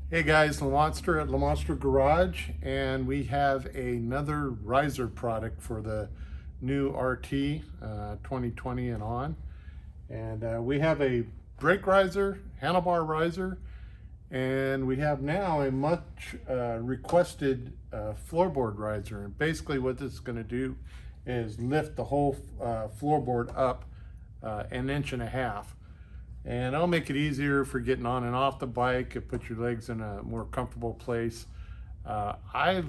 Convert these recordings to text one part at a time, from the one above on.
Hey guys, Lamonster at Lamonster Garage, and we have another riser product for the new RT 2020 and on. And we have a brake riser, handlebar riser, and we have now a much requested floorboard riser. And basically what this is going to do is lift the whole floorboard up 1.5 inches. And I'll make it easier for getting on and off the bike. It puts your legs in a more comfortable place. I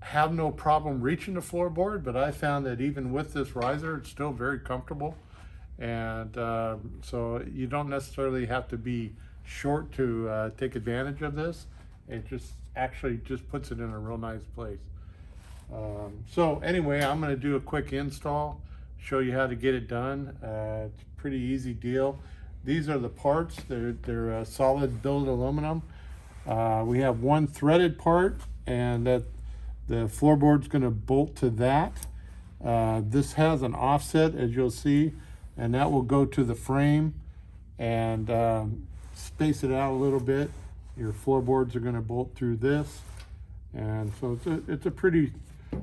have no problem reaching the floorboard, but I found that even with this riser, it's still very comfortable. And so you don't necessarily have to be short to take advantage of this. It just actually just puts it in a real nice place. So anyway, I'm going to do a quick install, show you how to get it done. It's a pretty easy deal. These are the parts. They're solid billet aluminum. We have one threaded part, and that the floorboard's going to bolt to that. This has an offset, as you'll see, and that will go to the frame and space it out a little bit. Your floorboards are going to bolt through this, and so it's a pretty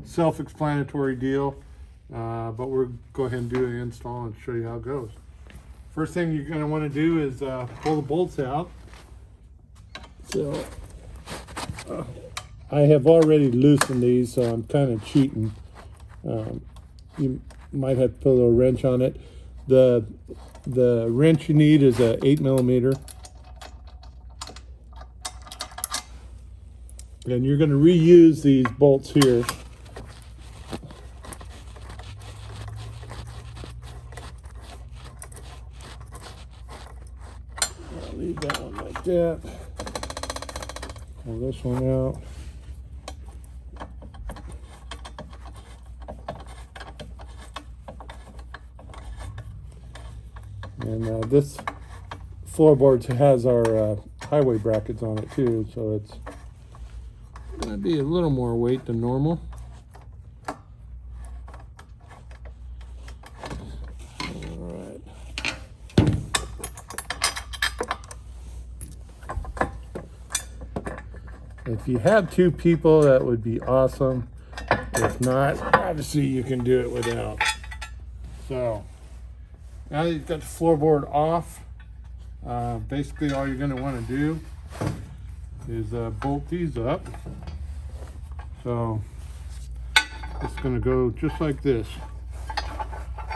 self-explanatory deal. But we'll go ahead and do the install and show you how it goes. First thing you're going to want to do is pull the bolts out. So I have already loosened these, so I'm kind of cheating. You might have to put a little wrench on it. The wrench you need is a 8mm. And you're going to reuse these bolts here. Leave that one like that. Pull this one out. And this floorboard has our highway brackets on it too, so it's going to be a little more weight than normal. If you have two people, that would be awesome. If not, obviously you can do it without. So now that you've got the floorboard off, basically all you're going to want to do is bolt these up. So it's going to go just like this.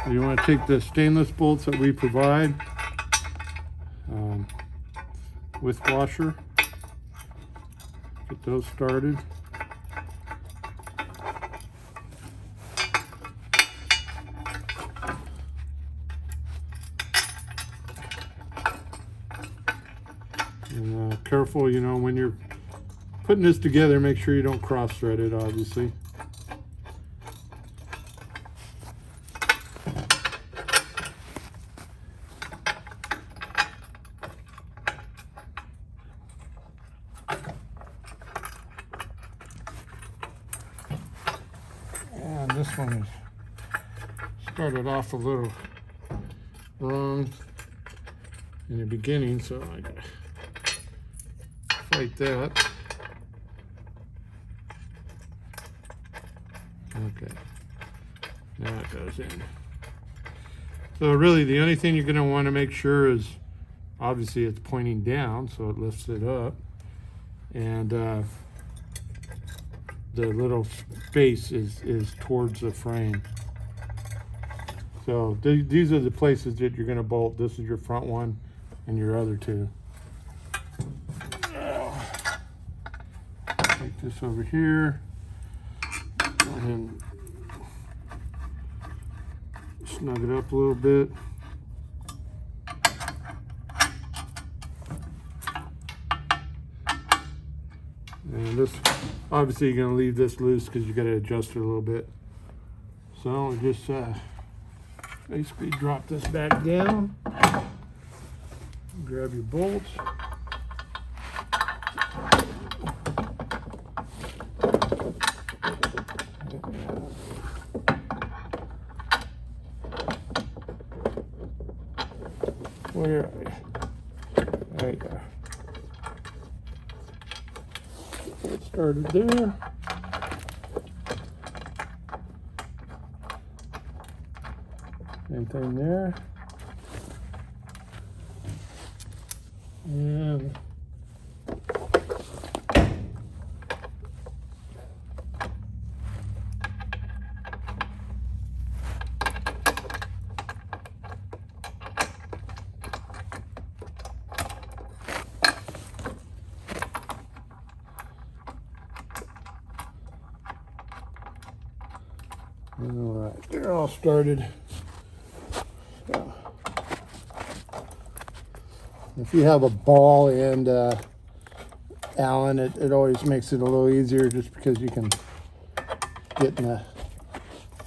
So you want to take the stainless bolts that we provide with washer. Get those started. And careful, you know, when you're putting this together, make sure you don't cross thread it, obviously. And this one is started off a little wrong in the beginning, so I gotta fight that. Okay, now it goes in. So really the only thing you're going to want to make sure is obviously it's pointing down, so it lifts it up, and the little space is towards the frame. So these are the places that you're going to bolt. This is your front one and your other two. Take this over here. Go ahead and snug it up a little bit. And this, obviously you're going to leave this loose because you got to adjust it a little bit. So we just basically drop this back down. Grab your bolts. Where are you? There you go. Get started there. Same thing there. And all right, they're all started. So, if you have a ball and Allen, it always makes it a little easier just because you can get in a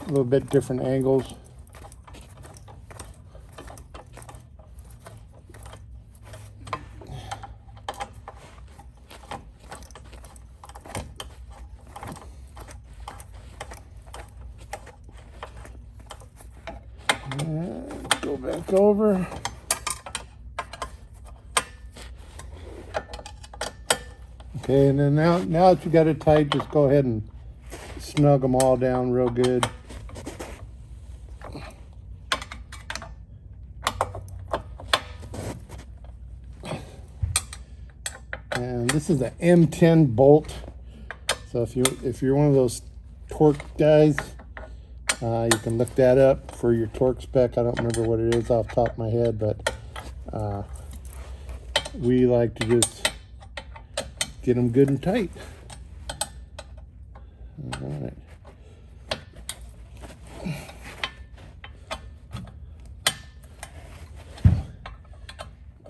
little bit different angles. And go back over. Okay, and then now that you got it tight, just go ahead and snug them all down real good. And this is the M10 bolt. So if you're one of those torque guys, you can look that up for your torque spec. I don't remember what it is off the top of my head, but we like to just get them good and tight. All right.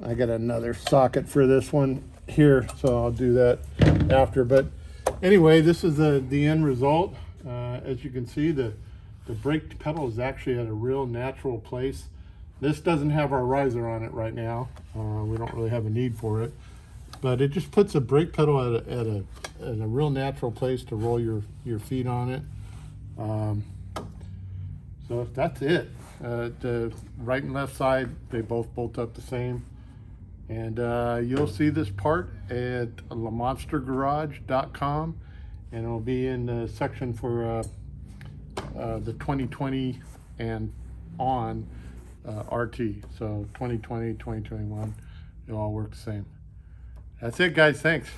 I got another socket for this one here, so I'll do that after. But anyway, this is the end result. As you can see, the brake pedal is actually at a real natural place. This doesn't have our riser on it right now. We don't really have a need for it, but it just puts a brake pedal at a real natural place to roll your feet on it. So that's it. The right and left side, they both bolt up the same. And you'll see this part at lamonstergarage.com, and it'll be in the section for the 2020 and on RT. So 2020, 2021, it'll all work the same. That's it, guys. Thanks.